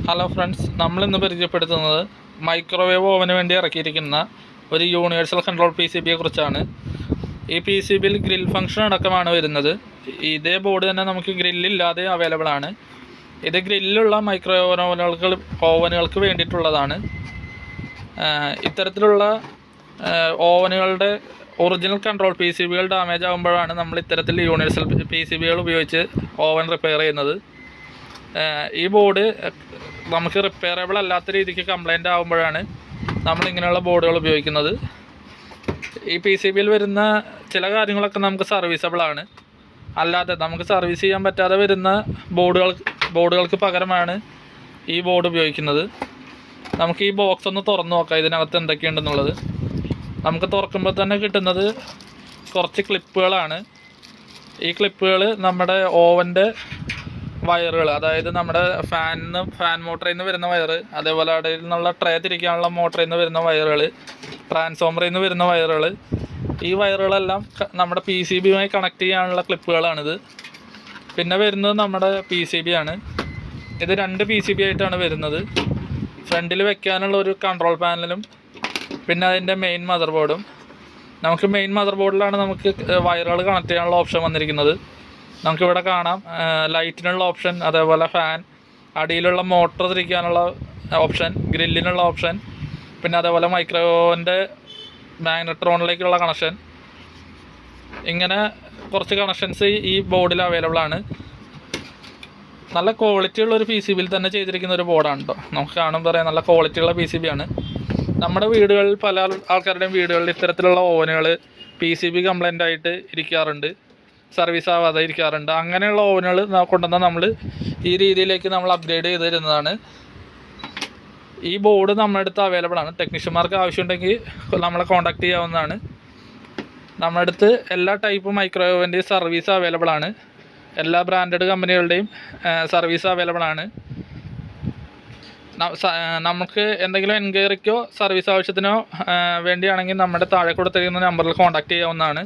Hello friends, നമ്മളിന്ന് പരിചയപ്പെടുത്തുന്നത് microwave oven വേണ്ടി ഇറക്കിയിരിക്കുന്ന ഒരു യൂണിവേഴ്സൽ കൺട്രോൾ PCB കുറിച്ചാണ്. ഈ PCBയിൽ ഗ്രിൽ ഫംഗ്ഷൻ അടക്കമാണ് വരുന്നത്. ഇതേ ബോർഡ് തന്നെ നമുക്ക് ഗ്രില്ലില്ലാതെ അവൈലബിൾ ആണ്. ഇത് ഗ്രില്ലുള്ള ഓവനുകൾക്ക് വേണ്ടിയിട്ടുള്ളതാണ്. ഇത്തരത്തിലുള്ള ഓവനുകളുടെ ഒറിജിനൽ കൺട്രോൾ PCBകൾ ഡാമേജ് ആകുമ്പോഴാണ് നമ്മൾ ഇത്തരത്തിൽ യൂണിവേഴ്സൽ PCBകൾ ഉപയോഗിച്ച് ഓവൻ റിപ്പയർ ചെയ്യുന്നത്. ഈ ബോർഡ് നമുക്ക് റിപ്പയറബിൾ അല്ലാത്ത രീതിക്ക് കംപ്ലൈൻ്റ് ആകുമ്പോഴാണ് നമ്മളിങ്ങനെയുള്ള ബോർഡുകൾ ഉപയോഗിക്കുന്നത്. ഈ PCBയിൽ വരുന്ന ചില കാര്യങ്ങളൊക്കെ നമുക്ക് സർവീസബിളാണ്. അല്ലാതെ നമുക്ക് സർവീസ് ചെയ്യാൻ പറ്റാതെ വരുന്ന ബോർഡുകൾക്ക് പകരമാണ് ഈ ബോർഡ് ഉപയോഗിക്കുന്നത്. നമുക്ക് ഈ ബോക്സ് ഒന്ന് തുറന്നു നോക്കാം, ഇതിനകത്ത് എന്തൊക്കെയുണ്ടെന്നുള്ളത്. നമുക്ക് തുറക്കുമ്പോൾ തന്നെ കിട്ടുന്നത് കുറച്ച് ക്ലിപ്പുകളാണ്. ഈ ക്ലിപ്പുകൾ നമ്മുടെ ഓവൻ്റെ വയറുകൾ, അതായത് നമ്മുടെ ഫാൻ മോട്ടറിൽ നിന്ന് വരുന്ന വയറ്, അതേപോലെ അടിയിൽ നിന്നുള്ള ട്രേ തിരിക്കാനുള്ള മോട്ടറിൽ നിന്ന് വരുന്ന വയറുകൾ, ട്രാൻസ്ഫോമറിൽ നിന്ന് വരുന്ന വയറുകൾ, ഈ വയറുകളെല്ലാം നമ്മുടെ PCBയുമായി കണക്ട് ചെയ്യാനുള്ള ക്ലിപ്പുകളാണിത്. പിന്നെ വരുന്നത് നമ്മുടെ PCB ആണ്. ഇത് 2 PCB ആയിട്ടാണ് വരുന്നത്. ഫ്രണ്ടിൽ വെക്കാനുള്ള ഒരു കൺട്രോൾ പാനലും പിന്നെ അതിൻ്റെ മെയിൻ മദർ ബോർഡും. നമുക്ക് മെയിൻ മദർ ബോർഡിലാണ് നമുക്ക് വയറുകൾ കണക്ട് ചെയ്യാനുള്ള ഓപ്ഷൻ വന്നിരിക്കുന്നത്. നമുക്കിവിടെ കാണാം ലൈറ്റിനുള്ള ഓപ്ഷൻ, അതേപോലെ ഫാൻ, അടിയിലുള്ള മോട്ടർ തിരിക്കാനുള്ള ഓപ്ഷൻ, ഗ്രില്ലിനുള്ള ഓപ്ഷൻ, പിന്നെ അതേപോലെ മൈക്രോവേവിൻ്റെ മാഗ്നട്രോണിലേക്കുള്ള കണക്ഷൻ. ഇങ്ങനെ കുറച്ച് കണക്ഷൻസ് ഈ ബോർഡിൽ അവൈലബിൾ ആണ്. നല്ല ക്വാളിറ്റി ഉള്ള ഒരു PCBയിൽ തന്നെ ചെയ്തിരിക്കുന്ന ഒരു ബോർഡാണ് കേട്ടോ. നമുക്ക് കാണുമ്പോൾ പറയാം നല്ല ക്വാളിറ്റി ഉള്ള PCB ആണ്. നമ്മുടെ വീടുകളിൽ പല ആൾക്കാരുടെയും വീടുകളിൽ ഇത്തരത്തിലുള്ള ഓവനുകൾ PCB കംപ്ലൈൻ്റ് ആയിട്ട് ഇരിക്കാറുണ്ട്, സർവീസ് ആവാതെ ഇരിക്കാറുണ്ട്. അങ്ങനെയുള്ള ഓവനുകൾ കൊണ്ടുവന്നാൽ നമ്മൾ ഈ രീതിയിലേക്ക് നമ്മൾ അപ്ഗ്രേഡ് ചെയ്ത് തരുന്നതാണ്. ഈ ബോർഡ് നമ്മുടെ അടുത്ത് അവൈലബിൾ ആണ്. ടെക്നീഷ്യന്മാർക്ക് ആവശ്യമുണ്ടെങ്കിൽ നമ്മളെ കോൺടാക്ട് ചെയ്യാവുന്നതാണ്. നമ്മുടെ അടുത്ത് എല്ലാ ടൈപ്പ് മൈക്രോവേവിൻ്റെയും സർവീസ് അവൈലബിൾ ആണ്. എല്ലാ ബ്രാൻഡഡ് കമ്പനികളുടെയും സർവീസ് അവൈലബിൾ ആണ്. നമുക്ക് എന്തെങ്കിലും എൻക്വയറിക്കോ സർവീസ് ആവശ്യത്തിനോ വേണ്ടിയാണെങ്കിൽ നമ്മുടെ താഴെ കൊടുത്തിരിക്കുന്ന നമ്പറിൽ കോൺടാക്ട് ചെയ്യാവുന്നതാണ്.